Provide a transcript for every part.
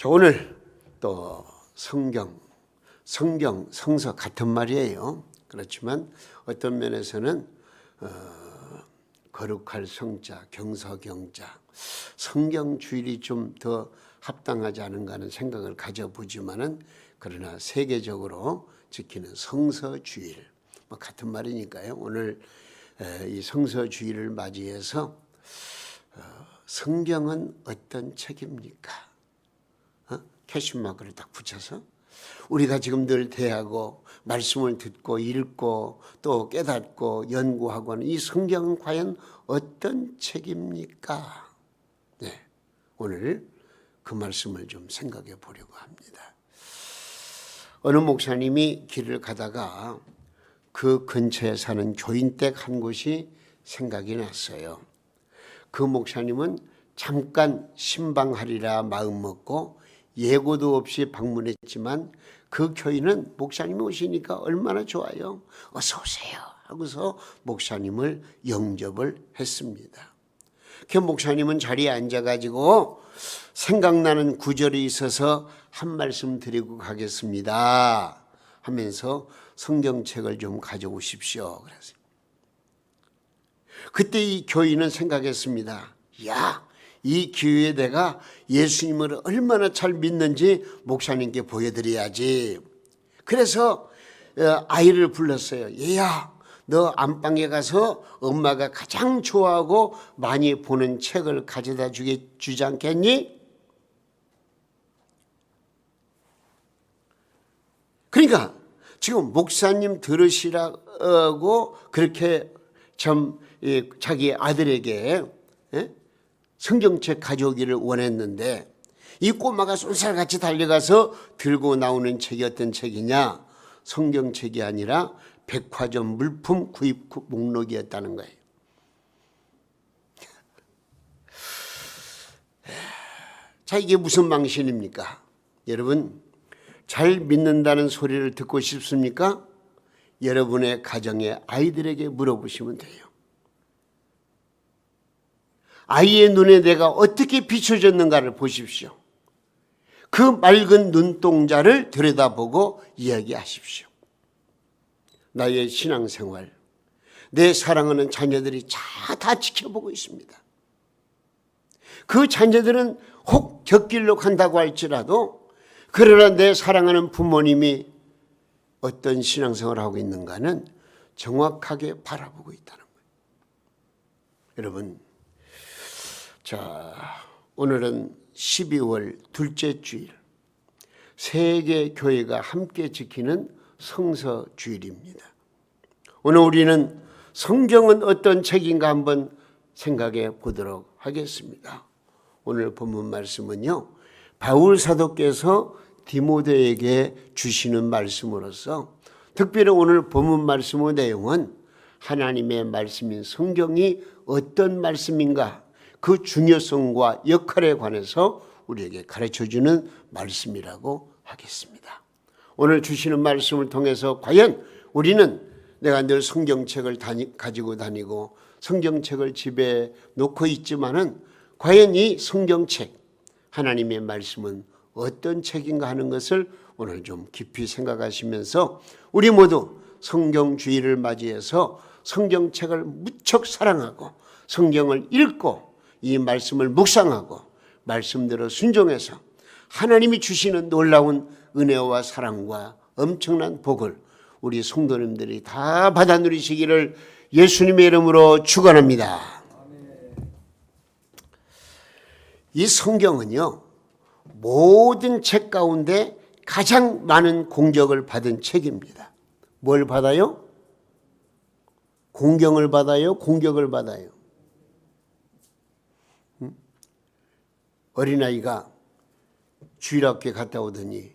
자, 오늘 또 성경, 성서 같은 말이에요. 그렇지만 어떤 면에서는 거룩할 성자, 경서경자, 성경주일이 좀 더 합당하지 않은가 하는 생각을 가져보지만은 그러나 세계적으로 지키는 성서주일, 뭐 같은 말이니까요. 오늘 이 성서주일을 맞이해서 성경은 어떤 책입니까? 퀘스천마크를 딱 붙여서 우리가 지금 늘 대하고 말씀을 듣고 읽고 또 깨닫고 연구하고 하는 이 성경은 과연 어떤 책입니까? 네, 오늘 그 말씀을 좀 생각해 보려고 합니다. 어느 목사님이 길을 가다가 그 근처에 사는 교인댁 한 곳이 생각이 났어요. 그 목사님은 잠깐 신방하리라 마음먹고 예고도 없이 방문했지만 그 교인은 목사님이 오시니까 얼마나 좋아요. 어서 오세요 하고서 목사님을 영접을 했습니다. 그 목사님은 자리에 앉아가지고 생각나는 구절이 있어서 한 말씀 드리고 가겠습니다 하면서 성경책을 좀 가져오십시오 그랬어요. 그때 이 교인은 생각했습니다. 야, 이 기회에 내가 예수님을 얼마나 잘 믿는지 목사님께 보여드려야지. 그래서 아이를 불렀어요. 얘야, 너 안방에 가서 엄마가 가장 좋아하고 많이 보는 책을 가져다 주지 않겠니? 그러니까 지금 목사님 들으시라고 그렇게 참 자기 아들에게 성경책 가져오기를 원했는데 이 꼬마가 쏜살같이 달려가서 들고 나오는 책이 어떤 책이냐? 성경책이 아니라 백화점 물품 구입 목록이었다는 거예요. 자, 이게 무슨 망신입니까? 여러분, 잘 믿는다는 소리를 듣고 싶습니까? 여러분의 가정의 아이들에게 물어보시면 돼요. 아이의 눈에 내가 어떻게 비춰졌는가를 보십시오. 그 맑은 눈동자를 들여다보고 이야기하십시오. 나의 신앙생활, 내 사랑하는 자녀들이 다 지켜보고 있습니다. 그 자녀들은 혹 곁길로 간다고 할지라도 그러나 내 사랑하는 부모님이 어떤 신앙생활을 하고 있는가는 정확하게 바라보고 있다는 거예요. 여러분, 자, 오늘은 12월 둘째 주일, 세계 교회가 함께 지키는 성서주일입니다. 오늘 우리는 성경은 어떤 책인가 한번 생각해 보도록 하겠습니다. 오늘 본문 말씀은요, 바울 사도께서 디모데에게 주시는 말씀으로서 특별히 오늘 본문 말씀의 내용은 하나님의 말씀인 성경이 어떤 말씀인가, 그 중요성과 역할에 관해서 우리에게 가르쳐주는 말씀이라고 하겠습니다. 오늘 주시는 말씀을 통해서 과연 우리는 내가 늘 성경책을 가지고 다니고 성경책을 집에 놓고 있지만은 과연 이 성경책, 하나님의 말씀은 어떤 책인가 하는 것을 오늘 좀 깊이 생각하시면서 우리 모두 성경주의를 맞이해서 성경책을 무척 사랑하고 성경을 읽고 이 말씀을 묵상하고 말씀대로 순종해서 하나님이 주시는 놀라운 은혜와 사랑과 엄청난 복을 우리 성도님들이 다 받아 누리시기를 예수님의 이름으로 축원합니다. 이 성경은요, 모든 책 가운데 가장 많은 공격을 받은 책입니다. 뭘 받아요? 공경을 받아요? 공격을 받아요? 어린아이가 주일학교에 갔다 오더니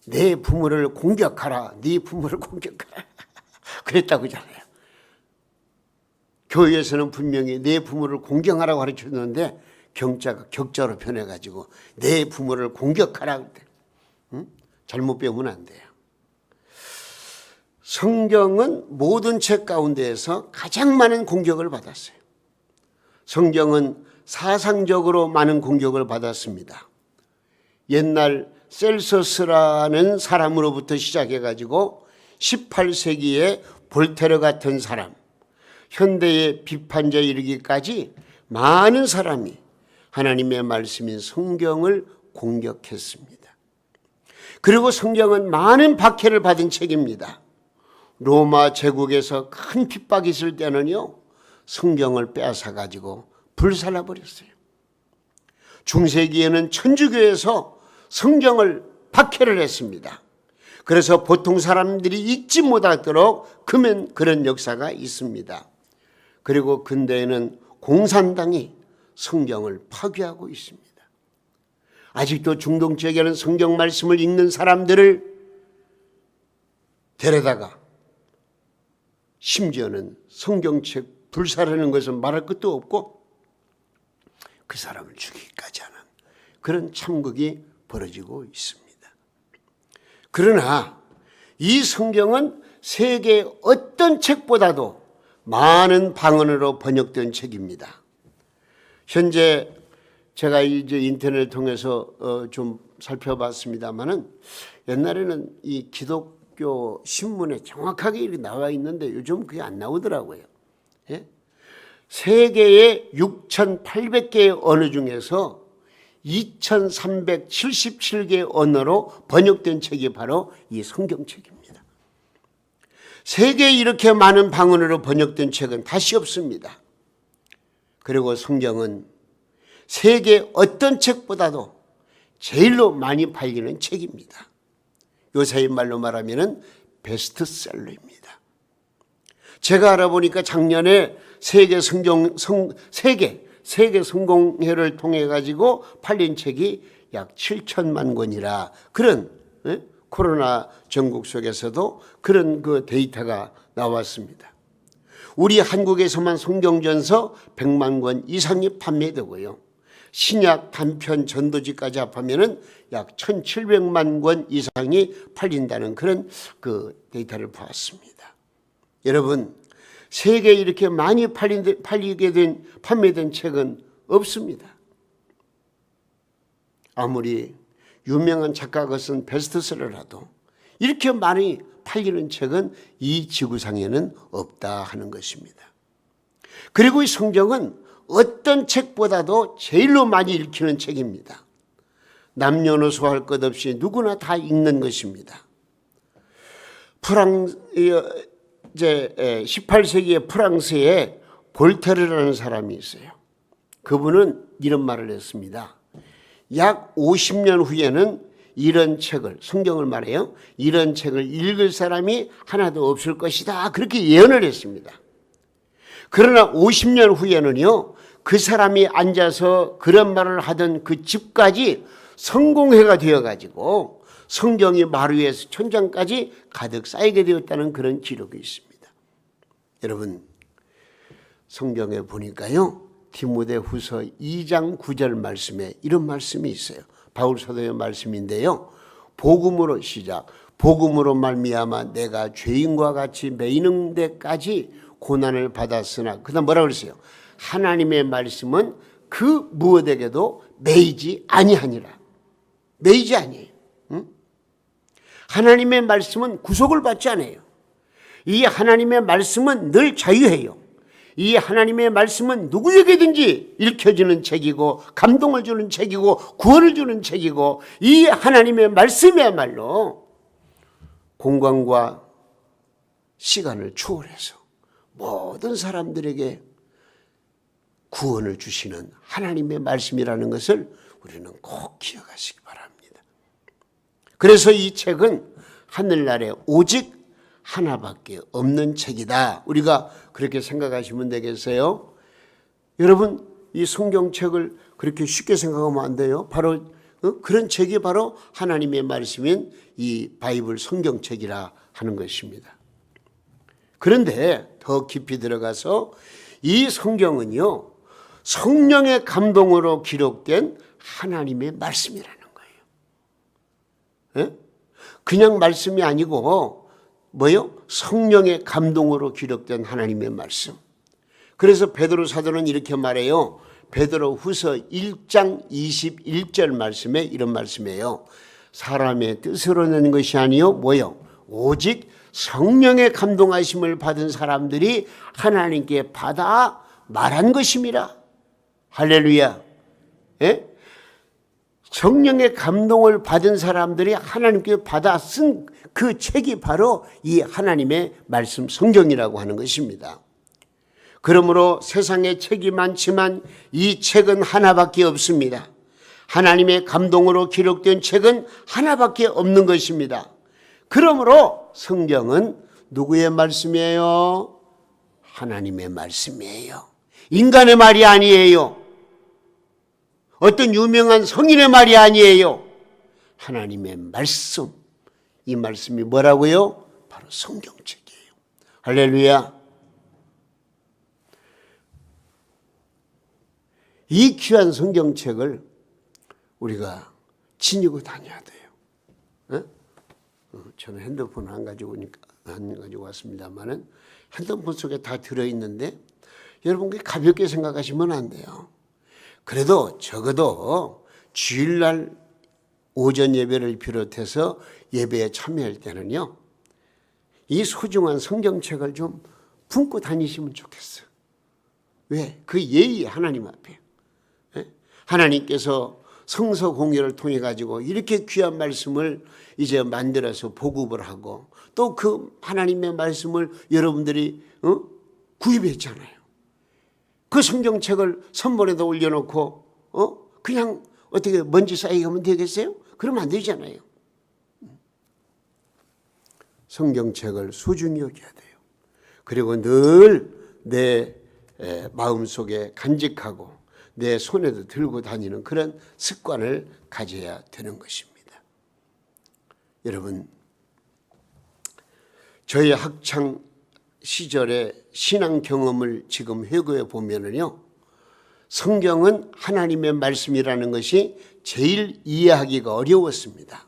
내 부모를 공격하라, 네 부모를 공격하라 그랬다고 하잖아요. 교회에서는 분명히 내 부모를 공경하라고 가르쳤는데 격자로 변해가지고 내 부모를 공격하라. 잘못 배우면 안 돼요. 성경은 모든 책 가운데에서 가장 많은 공격을 받았어요. 성경은 사상적으로 많은 공격을 받았습니다. 옛날 셀서스라는 사람으로부터 시작해가지고 18세기에 볼테르 같은 사람, 현대의 비판자에 이르기까지 많은 사람이 하나님의 말씀인 성경을 공격했습니다. 그리고 성경은 많은 박해를 받은 책입니다. 로마 제국에서 큰 핍박이 있을 때는요, 성경을 빼앗아가지고 불살라버렸어요. 중세기에는 천주교에서 성경을 박해를 했습니다. 그래서 보통 사람들이 읽지 못하도록 그런 역사가 있습니다. 그리고 근대에는 공산당이 성경을 파괴하고 있습니다. 아직도 중동 지역에는 성경 말씀을 읽는 사람들을 데려다가 심지어는 성경책 불살하는 것은 말할 것도 없고 그 사람을 죽이기까지 하는 그런 참극이 벌어지고 있습니다. 그러나 이 성경은 세계 어떤 책보다도 많은 방언으로 번역된 책입니다. 현재 제가 이제 인터넷을 통해서 좀 살펴봤습니다만은 옛날에는 이 기독교 신문에 정확하게 이렇게 나와 있는데 요즘 그게 안 나오더라고요. 예? 세계의 6,800개의 언어 중에서 2,377개의 언어로 번역된 책이 바로 이 성경책입니다. 세계에 이렇게 많은 방언으로 번역된 책은 다시 없습니다. 그리고 성경은 세계 어떤 책보다도 제일로 많이 팔리는 책입니다. 요새의 말로 말하면 베스트셀러입니다. 제가 알아보니까 작년에 세계 성공회를 통해 가지고 팔린 책이 약 7천만 권이라 그런 코로나 전국 속에서도 그런 그 데이터가 나왔습니다. 우리 한국에서만 성경전서 100만 권 이상이 판매되고요. 신약 단편 전도지까지 합하면은 약 1,700만 권 이상이 팔린다는 그런 그 데이터를 보았습니다. 여러분, 세계에 이렇게 많이 판매된 책은 없습니다. 아무리 유명한 작가가 쓴 베스트셀러라도 이렇게 많이 팔리는 책은 이 지구상에는 없다 하는 것입니다. 그리고 이 성경은 어떤 책보다도 제일로 많이 읽히는 책입니다. 남녀노소 할 것 없이 누구나 다 읽는 것입니다. 18세기의 프랑스에 볼테르라는 사람이 있어요. 그분은 이런 말을 했습니다. 약 50년 후에는 이런 책을, 성경을 말해요. 이런 책을 읽을 사람이 하나도 없을 것이다. 그렇게 예언을 했습니다. 그러나 50년 후에는요, 그 사람이 앉아서 그런 말을 하던 그 집까지 성공회가 되어가지고 성경이 마루에서 천장까지 가득 쌓이게 되었다는 그런 기록이 있습니다. 여러분, 성경에 보니까요, 디모데후서 2장 9절 말씀에 이런 말씀이 있어요. 바울 사도의 말씀인데요. 복음으로 시작. 복음으로 말미암아 내가 죄인과 같이 매이는 데까지 고난을 받았으나, 그다음 뭐라 그랬어요? 하나님의 말씀은 그 무엇에게도 매이지 아니하니라. 매이지 아니에요. 응? 하나님의 말씀은 구속을 받지 않아요. 이 하나님의 말씀은 늘 자유해요. 이 하나님의 말씀은 누구에게든지 읽혀지는 책이고 감동을 주는 책이고 구원을 주는 책이고, 이 하나님의 말씀이야말로 공간과 시간을 초월해서 모든 사람들에게 구원을 주시는 하나님의 말씀이라는 것을 우리는 꼭 기억하시기 바랍니다. 그래서 이 책은 하늘나라에 오직 하나밖에 없는 책이다. 우리가 그렇게 생각하시면 되겠어요. 여러분, 이 성경책을 그렇게 쉽게 생각하면 안 돼요. 바로 그런 책이 바로 하나님의 말씀인 이 바이블 성경책이라 하는 것입니다. 그런데 더 깊이 들어가서 이 성경은요, 성령의 감동으로 기록된 하나님의 말씀이라는 거예요. 그냥 말씀이 아니고 뭐요? 성령의 감동으로 기록된 하나님의 말씀. 그래서 베드로 사도는 이렇게 말해요. 베드로후서 1장 21절 말씀에 이런 말씀이에요. 사람의 뜻으로 낸 것이 아니요 뭐요? 오직 성령의 감동하심을 받은 사람들이 하나님께 받아 말한 것임이라. 할렐루야. 예? 성령의 감동을 받은 사람들이 하나님께 받아 쓴 그 책이 바로 이 하나님의 말씀 성경이라고 하는 것입니다. 그러므로 세상에 책이 많지만 이 책은 하나밖에 없습니다. 하나님의 감동으로 기록된 책은 하나밖에 없는 것입니다. 그러므로 성경은 누구의 말씀이에요? 하나님의 말씀이에요. 인간의 말이 아니에요. 어떤 유명한 성인의 말이 아니에요. 하나님의 말씀. 이 말씀이 뭐라고요? 바로 성경책이에요. 할렐루야. 이 귀한 성경책을 우리가 지니고 다녀야 돼요. 저는 핸드폰 안 가지고 왔습니다만은 핸드폰 속에 다 들어있는데 여러분 가볍게 생각하시면 안 돼요. 그래도 적어도 주일날 오전 예배를 비롯해서 예배에 참여할 때는요, 이 소중한 성경책을 좀 품고 다니시면 좋겠어요. 왜? 그 예의 하나님 앞에. 하나님께서 성서 공예를 통해 가지고 이렇게 귀한 말씀을 이제 만들어서 보급을 하고 또 그 하나님의 말씀을 여러분들이 구입했잖아요. 그 성경책을 선본에다 올려놓고 그냥 어떻게 먼지 쌓이게 하면 되겠어요? 그러면 안 되잖아요. 성경책을 소중히 여겨야 돼요. 그리고 늘 내 마음속에 간직하고 내 손에도 들고 다니는 그런 습관을 가져야 되는 것입니다. 여러분, 저희 학창 시절의 신앙 경험을 지금 회고해 보면은요, 성경은 하나님의 말씀이라는 것이 제일 이해하기가 어려웠습니다.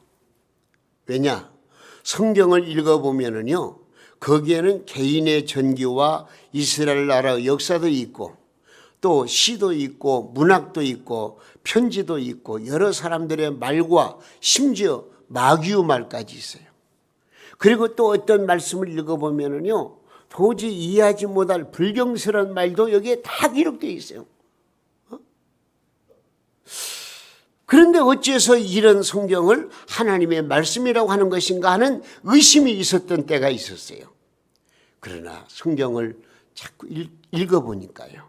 왜냐? 성경을 읽어보면은요, 거기에는 개인의 전기와 이스라엘 나라의 역사도 있고 또 시도 있고 문학도 있고 편지도 있고 여러 사람들의 말과 심지어 마귀의 말까지 있어요. 그리고 또 어떤 말씀을 읽어보면은요, 도저히 이해하지 못할 불경스러운 말도 여기에 다 기록되어 있어요. 그런데 어째서 이런 성경을 하나님의 말씀이라고 하는 것인가 하는 의심이 있었던 때가 있었어요. 그러나 성경을 자꾸 읽어보니까요,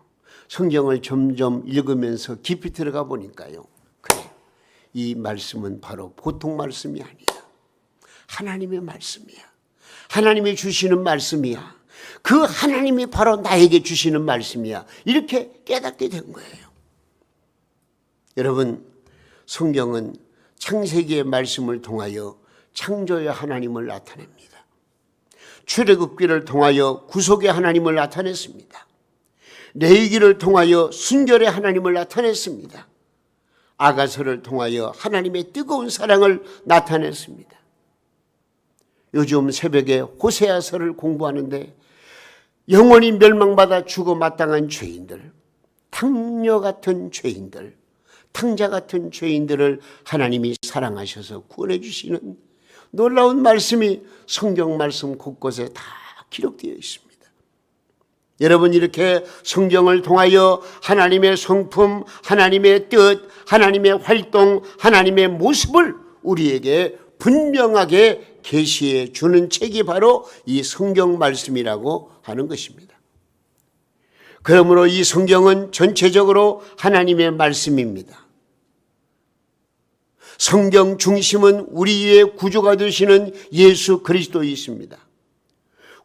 성경을 점점 읽으면서 깊이 들어가 보니까요, 그래, 이 말씀은 바로 보통 말씀이 아니야. 하나님의 말씀이야. 하나님이 주시는 말씀이야. 그 하나님이 바로 나에게 주시는 말씀이야. 이렇게 깨닫게 된 거예요. 여러분, 성경은 창세기의 말씀을 통하여 창조의 하나님을 나타냅니다. 출애굽기를 통하여 구속의 하나님을 나타냈습니다. 레위기를 통하여 순결의 하나님을 나타냈습니다. 아가서를 통하여 하나님의 뜨거운 사랑을 나타냈습니다. 요즘 새벽에 호세아서를 공부하는데 영원히 멸망받아 죽어 마땅한 죄인들, 탕녀 같은 죄인들, 탕자 같은 죄인들을 하나님이 사랑하셔서 구원해 주시는 놀라운 말씀이 성경 말씀 곳곳에 다 기록되어 있습니다. 여러분, 이렇게 성경을 통하여 하나님의 성품, 하나님의 뜻, 하나님의 활동, 하나님의 모습을 우리에게 분명하게 계시해 주는 책이 바로 이 성경 말씀이라고 하는 것입니다. 그러므로 이 성경은 전체적으로 하나님의 말씀입니다. 성경 중심은 우리의 구주가 되시는 예수 그리스도이십니다.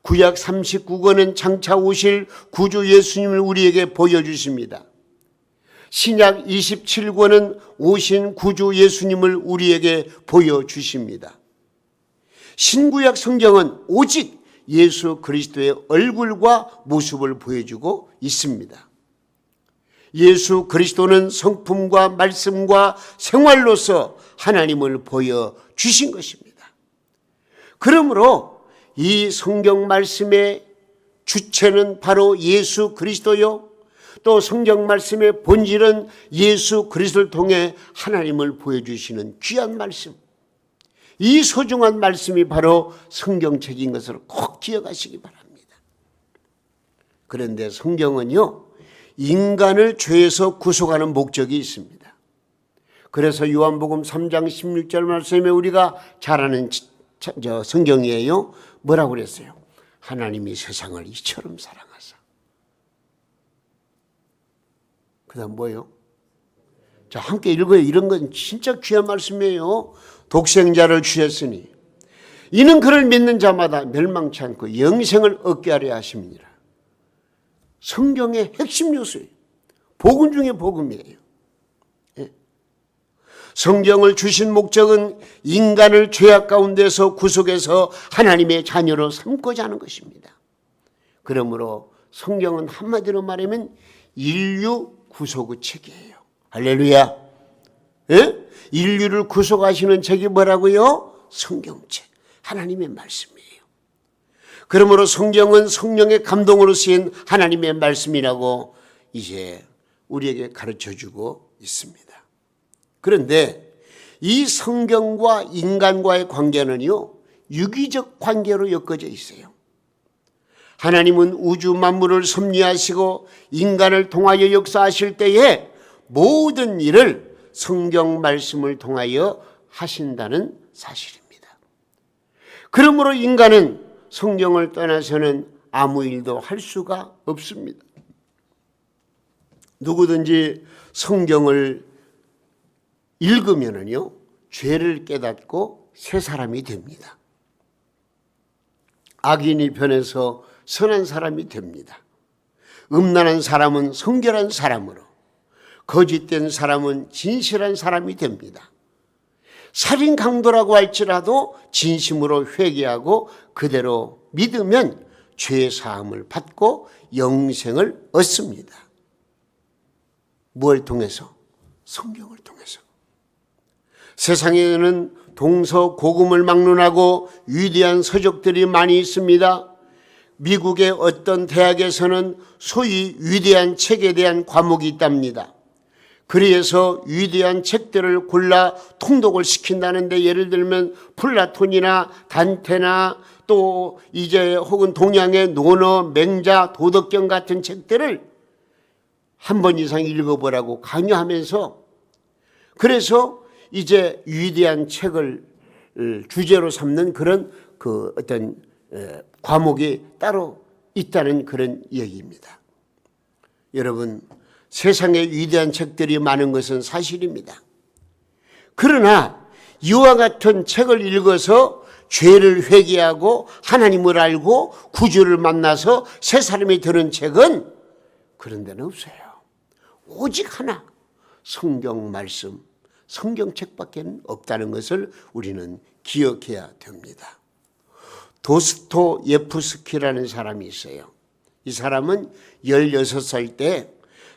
구약 39권은 장차 오실 구주 예수님을 우리에게 보여주십니다. 신약 27권은 오신 구주 예수님을 우리에게 보여주십니다. 신구약 성경은 오직 예수 그리스도의 얼굴과 모습을 보여주고 있습니다. 예수 그리스도는 성품과 말씀과 생활로서 하나님을 보여주신 것입니다. 그러므로 이 성경 말씀의 주체는 바로 예수 그리스도요, 또 성경 말씀의 본질은 예수 그리스도를 통해 하나님을 보여주시는 귀한 말씀. 이 소중한 말씀이 바로 성경책인 것을 꼭 기억하시기 바랍니다. 그런데 성경은요, 인간을 죄에서 구속하는 목적이 있습니다. 그래서 요한복음 3장 16절 말씀에 우리가 잘 아는 성경이에요. 뭐라고 그랬어요? 하나님이 세상을 이처럼 사랑하사. 그 다음 뭐예요? 자, 함께 읽어요. 이런 건 진짜 귀한 말씀이에요. 독생자를 주셨으니 이는 그를 믿는 자마다 멸망치 않고 영생을 얻게 하려 하심이니라. 성경의 핵심 요소예요. 복음 중에 복음이에요. 예. 성경을 주신 목적은 인간을 죄악 가운데서 구속해서 하나님의 자녀로 삼고자 하는 것입니다. 그러므로 성경은 한마디로 말하면 인류 구속의 책이에요. 할렐루야. 예? 인류를 구속하시는 책이 뭐라고요? 성경책, 하나님의 말씀이에요. 그러므로 성경은 성령의 감동으로 쓰인 하나님의 말씀이라고 이제 우리에게 가르쳐주고 있습니다. 그런데 이 성경과 인간과의 관계는요, 유기적 관계로 엮어져 있어요. 하나님은 우주 만물을 섭리하시고 인간을 통하여 역사하실 때에 모든 일을 성경 말씀을 통하여 하신다는 사실입니다. 그러므로 인간은 성경을 떠나서는 아무 일도 할 수가 없습니다. 누구든지 성경을 읽으면은요, 죄를 깨닫고 새 사람이 됩니다. 악인이 변해서 선한 사람이 됩니다. 음란한 사람은 성결한 사람으로, 거짓된 사람은 진실한 사람이 됩니다. 살인 강도라고 할지라도 진심으로 회개하고 그대로 믿으면 죄 사함을 받고 영생을 얻습니다. 뭘 통해서? 성경을 통해서. 세상에는 동서고금을 막론하고 위대한 서적들이 많이 있습니다. 미국의 어떤 대학에서는 소위 위대한 책에 대한 과목이 있답니다. 그래서 위대한 책들을 골라 통독을 시킨다는데, 예를 들면 플라톤이나 단테나 또 이제 혹은 동양의 논어, 맹자, 도덕경 같은 책들을 한 번 이상 읽어보라고 강요하면서, 그래서 이제 위대한 책을 주제로 삼는 그런 그 어떤 과목이 따로 있다는 그런 얘기입니다. 여러분, 세상에 위대한 책들이 많은 것은 사실입니다. 그러나 이와 같은 책을 읽어서 죄를 회개하고 하나님을 알고 구주를 만나서 새 사람이 되는 책은 그런 데는 없어요. 오직 하나, 성경 말씀, 성경책밖에 없다는 것을 우리는 기억해야 됩니다. 도스토예프스키라는 사람이 있어요. 이 사람은 16살 때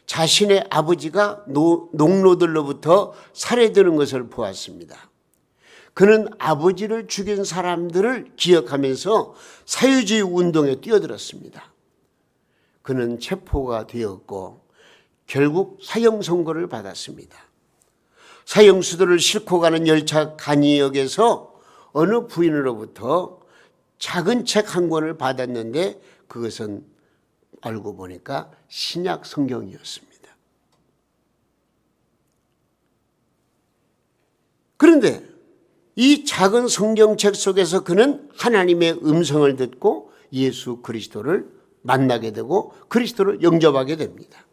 자신의 아버지가 농노들로부터 살해되는 것을 보았습니다. 그는 아버지를 죽인 사람들을 기억하면서 사회주의 운동에 뛰어들었습니다. 그는 체포가 되었고 결국 사형 선고를 받았습니다. 사형수들을 싣고 가는 열차 간이역에서 어느 부인으로부터 작은 책 한 권을 받았는데 그것은 알고 보니까 신약 성경이었습니다. 그런데 이 작은 성경책 속에서 그는 하나님의 음성을 듣고 예수 그리스도를 만나게 되고 그리스도를 영접하게 됩니다.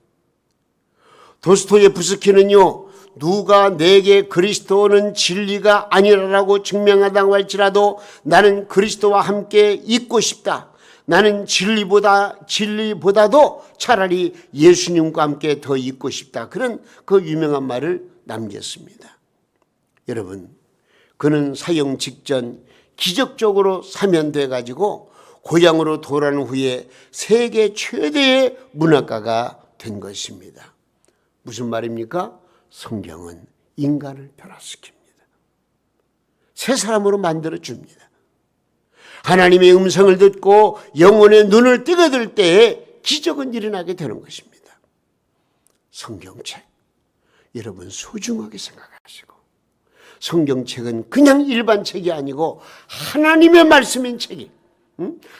도스토예프스키는요, 누가 내게 그리스도는 진리가 아니라고 증명하다고 할지라도 나는 그리스도와 함께 있고 싶다. 나는 진리보다도 차라리 예수님과 함께 더 있고 싶다. 그런 그 유명한 말을 남겼습니다. 여러분, 그는 사형 직전 기적적으로 사면돼 가지고 고향으로 돌아온 후에 세계 최대의 문학가가 된 것입니다. 무슨 말입니까? 성경은 인간을 변화시킵니다. 새 사람으로 만들어줍니다. 하나님의 음성을 듣고 영혼의 눈을 뜨게 될 때에 기적은 일어나게 되는 것입니다. 성경책 여러분 소중하게 생각하시고, 성경책은 그냥 일반 책이 아니고 하나님의 말씀인 책이,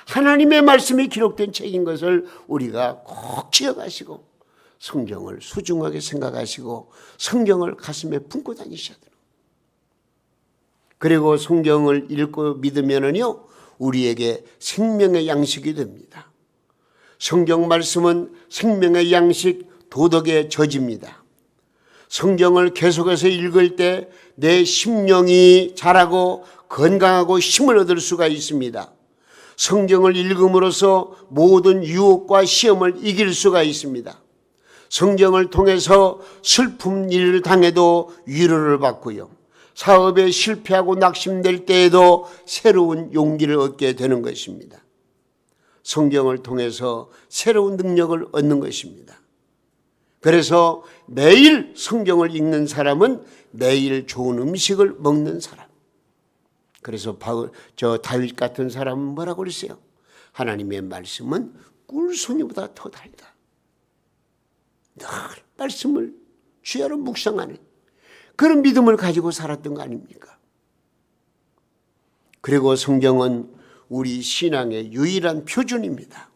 하나님의 말씀이 기록된 책인 것을 우리가 꼭 기억하시고 성경을 소중하게 생각하시고 성경을 가슴에 품고 다니셔야 돼요. 그리고 성경을 읽고 믿으면은요 우리에게 생명의 양식이 됩니다. 성경 말씀은 생명의 양식, 도덕의 저지입니다. 성경을 계속해서 읽을 때 내 심령이 자라고 건강하고 힘을 얻을 수가 있습니다. 성경을 읽음으로써 모든 유혹과 시험을 이길 수가 있습니다. 성경을 통해서 슬픈 일을 당해도 위로를 받고요, 사업에 실패하고 낙심될 때에도 새로운 용기를 얻게 되는 것입니다. 성경을 통해서 새로운 능력을 얻는 것입니다. 그래서 매일 성경을 읽는 사람은 매일 좋은 음식을 먹는 사람. 그래서 다윗 같은 사람은 뭐라고 그랬어요? 하나님의 말씀은 꿀송이보다 더 달다. 늘 말씀을 주야로 묵상하는 그런 믿음을 가지고 살았던 거 아닙니까? 그리고 성경은 우리 신앙의 유일한 표준입니다.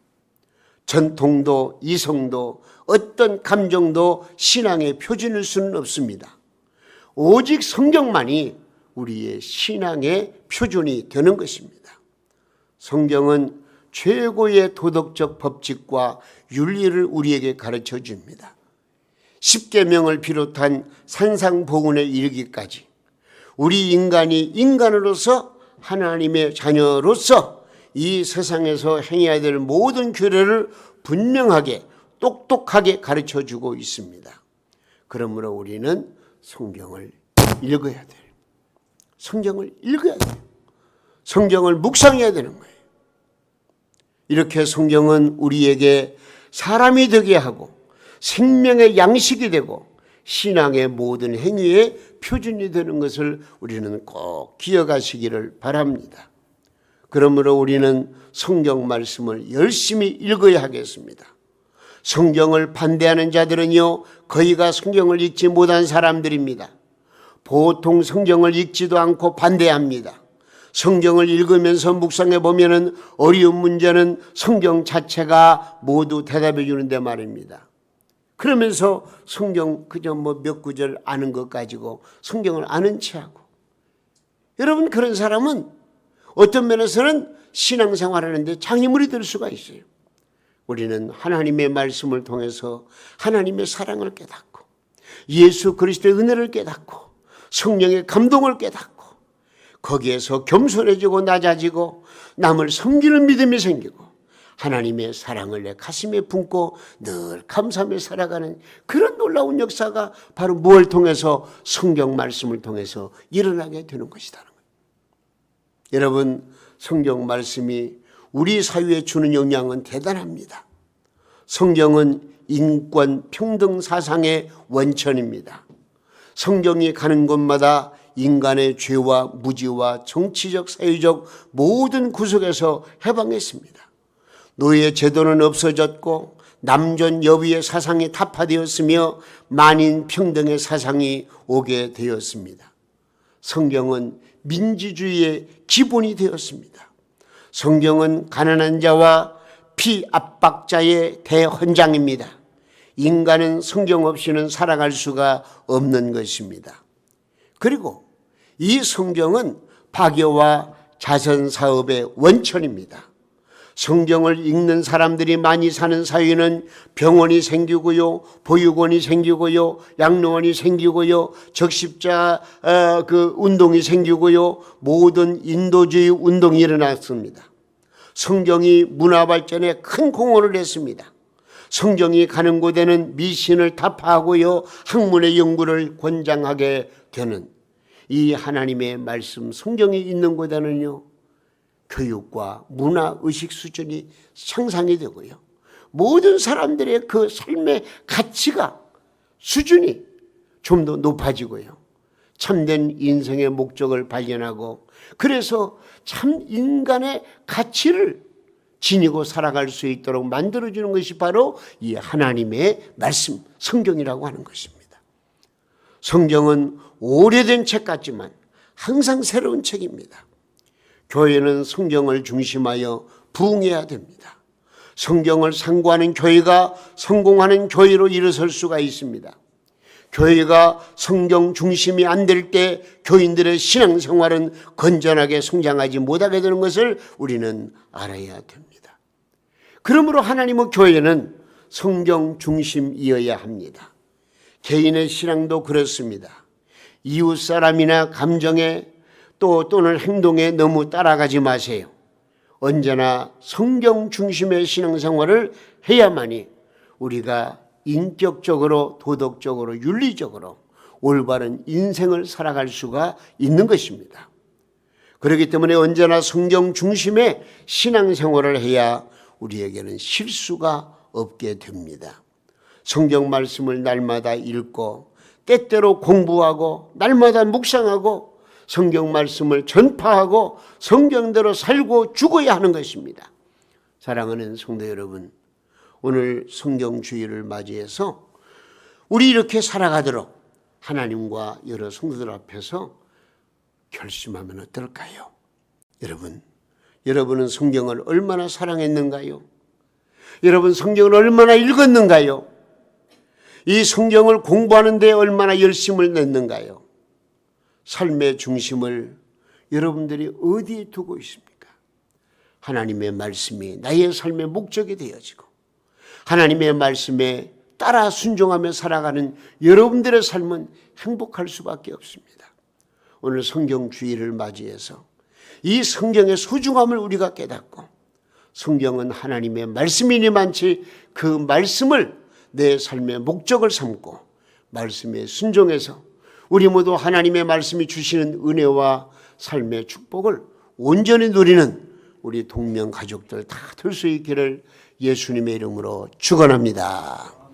전통도 이성도 어떤 감정도 신앙의 표준일 수는 없습니다. 오직 성경만이 우리의 신앙의 표준이 되는 것입니다. 성경은 최고의 도덕적 법칙과 윤리를 우리에게 가르쳐 줍니다. 십계명을 비롯한 산상보훈에 이르기까지 우리 인간이 인간으로서 하나님의 자녀로서 이 세상에서 행해야 될 모든 규례를 분명하게 똑똑하게 가르쳐 주고 있습니다. 그러므로 우리는 성경을 읽어야 돼요. 성경을 읽어야 돼요. 성경을 묵상해야 되는 거예요. 이렇게 성경은 우리에게 사람이 되게 하고 생명의 양식이 되고 신앙의 모든 행위의 표준이 되는 것을 우리는 꼭 기억하시기를 바랍니다. 그러므로 우리는 성경 말씀을 열심히 읽어야 하겠습니다. 성경을 반대하는 자들은요, 거의가 성경을 읽지 못한 사람들입니다. 보통 성경을 읽지도 않고 반대합니다. 성경을 읽으면서 묵상해 보면은 어려운 문제는 성경 자체가 모두 대답해 주는데 말입니다. 그러면서 성경 그저 몇 구절 아는 것 가지고 성경을 아는 체하고, 여러분 그런 사람은 어떤 면에서는 신앙생활하는데 장애물이 될 수가 있어요. 우리는 하나님의 말씀을 통해서 하나님의 사랑을 깨닫고 예수 그리스도의 은혜를 깨닫고 성령의 감동을 깨닫고 거기에서 겸손해지고 낮아지고 남을 섬기는 믿음이 생기고 하나님의 사랑을 내 가슴에 품고 늘 감사하며 살아가는 그런 놀라운 역사가 바로 무엇을 통해서? 성경 말씀을 통해서 일어나게 되는 것이다. 여러분, 성경 말씀이 우리 사회에 주는 영향은 대단합니다. 성경은 인권 평등 사상의 원천입니다. 성경이 가는 곳마다 인간의 죄와 무지와 정치적 사회적 모든 구석에서 해방했습니다. 노예 제도는 없어졌고 남존 여비의 사상이 타파되었으며 만인 평등의 사상이 오게 되었습니다. 성경은 민주주의의 기본이 되었습니다. 성경은 가난한 자와 피압박자의 대헌장입니다. 인간은 성경 없이는 살아갈 수가 없는 것입니다. 그리고 이 성경은 박애와 자선사업의 원천입니다. 성경을 읽는 사람들이 많이 사는 사회는 병원이 생기고요, 보육원이 생기고요, 양로원이 생기고요, 적십자 운동이 생기고요, 모든 인도주의 운동이 일어났습니다. 성경이 문화 발전에 큰 공헌을 했습니다. 성경이 가는 곳에는 미신을 타파하고요, 학문의 연구를 권장하게 되는 이 하나님의 말씀 성경이 있는 곳에는요, 교육과 문화 의식 수준이 향상이 되고요, 모든 사람들의 그 삶의 가치가 수준이 좀 더 높아지고요, 참된 인생의 목적을 발견하고 그래서 참 인간의 가치를 지니고 살아갈 수 있도록 만들어주는 것이 바로 이 하나님의 말씀, 성경이라고 하는 것입니다. 성경은 오래된 책 같지만 항상 새로운 책입니다. 교회는 성경을 중심하여 부흥해야 됩니다. 성경을 상고하는 교회가 성공하는 교회로 일어설 수가 있습니다. 교회가 성경 중심이 안 될 때 교인들의 신앙생활은 건전하게 성장하지 못하게 되는 것을 우리는 알아야 됩니다. 그러므로 하나님의 교회는 성경 중심이어야 합니다. 개인의 신앙도 그렇습니다. 이웃 사람이나 감정에 또는 행동에 너무 따라가지 마세요. 언제나 성경 중심의 신앙생활을 해야만이 우리가 인격적으로, 도덕적으로, 윤리적으로 올바른 인생을 살아갈 수가 있는 것입니다. 그렇기 때문에 언제나 성경 중심의 신앙생활을 해야 우리에게는 실수가 없게 됩니다. 성경 말씀을 날마다 읽고 때때로 공부하고 날마다 묵상하고 성경 말씀을 전파하고 성경대로 살고 죽어야 하는 것입니다. 사랑하는 성도 여러분, 오늘 성경주의를 맞이해서 우리 이렇게 살아가도록 하나님과 여러 성도들 앞에서 결심하면 어떨까요? 여러분은 성경을 얼마나 사랑했는가요? 여러분 성경을 얼마나 읽었는가요? 이 성경을 공부하는 데 얼마나 열심을 냈는가요? 삶의 중심을 여러분들이 어디에 두고 있습니까? 하나님의 말씀이 나의 삶의 목적이 되어지고 하나님의 말씀에 따라 순종하며 살아가는 여러분들의 삶은 행복할 수밖에 없습니다. 오늘 성경주의를 맞이해서 이 성경의 소중함을 우리가 깨닫고 성경은 하나님의 말씀이니만치 그 말씀을 내 삶의 목적을 삼고 말씀에 순종해서 우리 모두 하나님의 말씀이 주시는 은혜와 삶의 축복을 온전히 누리는 우리 동명 가족들 다 될 수 있기를 예수님의 이름으로 축원합니다.